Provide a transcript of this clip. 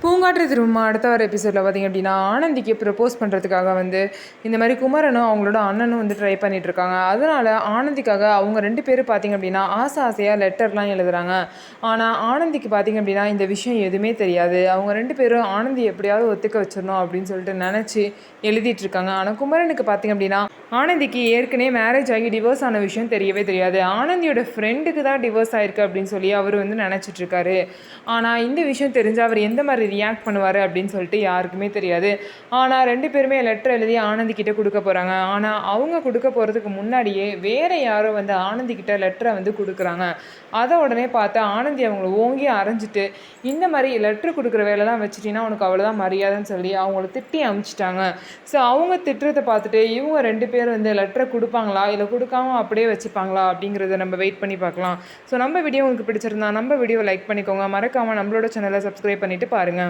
பூங்காற்று திரும்ப அடுத்த வர எபிசோடில் பார்த்திங்க அப்படின்னா ஆனந்திக்கு ப்ரப்போஸ் பண்ணுறதுக்காக இந்த மாதிரி குமரனும் அவங்களோட அண்ணனும் ட்ரை பண்ணிட்டு இருக்காங்க. அதனால் ஆனந்திக்காக அவங்க 2 பேரும் பார்த்திங்க அப்படின்னா ஆசையாக லெட்டர்லாம் எழுதுகிறாங்க. ஆனால் ஆனந்திக்கு பார்த்திங்க அப்படின்னா இந்த விஷயம் எதுவுமே தெரியாது. அவங்க 2 பேரும் ஆனந்தி எப்படியாவது ஒத்துக்க வச்சிடணும் அப்படின்னு சொல்லிட்டு நினச்சி எழுதிட்டுருக்காங்க. ஆனால் குமரனுக்கு பார்த்திங்க அப்படின்னா ஆனந்திக்கு ஏற்கனவே மேரேஜ் ஆகி டிவோர்ஸ் ஆன விஷயம் தெரியவே தெரியாது. ஆனந்தியோட ஃப்ரெண்டுக்கு தான் டிவோர்ஸ் ஆயிருக்கு அப்படின்னு சொல்லி அவர் நினச்சிட்ருக்காரு. ஆனால் இந்த விஷயம் தெரிஞ்சு அவர் எந்த மாதிரி ரியாக்ட் பண்ணுவார் அப்படின்னு சொல்லிட்டு யாருக்குமே தெரியாது. ஆனால் 2 பேருமே லெட்டர் எழுதி ஆனந்திக்கிட்ட கொடுக்க போகிறாங்க. ஆனால் அவங்க கொடுக்க போகிறதுக்கு முன்னாடியே வேறு யாரோ ஆனந்திக்கிட்ட லெட்டரை கொடுக்குறாங்க. அதை உடனே பார்த்து ஆனந்தி அவங்கள ஓங்கி அரைஞ்சிட்டு இந்த மாதிரி லெட்டர் கொடுக்குற வேலைலாம் வச்சுட்டிங்கன்னா உனக்கு அவ்வளோதான் மரியாதைன்னு சொல்லி அவங்கள திட்டி அனுப்பிச்சிட்டாங்க. ஸோ அவங்க திட்டுறதை பார்த்துட்டு இவங்க 2 பேர் லெட்டரை கொடுப்பாங்களா இல்லை கொடுக்காம அப்படியே வச்சுப்பாங்களா அப்படிங்கிறத நம்ம வெயிட் பண்ணி பார்க்கலாம். ஸோ நம்ம வீடியோ உங்களுக்கு பிடிச்சிருந்தா நம்ம வீடியோ லைக் பண்ணிக்கோங்க. மறக்காமல் நம்மளோட சேனலை சப்ஸ்கிரைப் பண்ணிவிட்டு பாருங்கள்.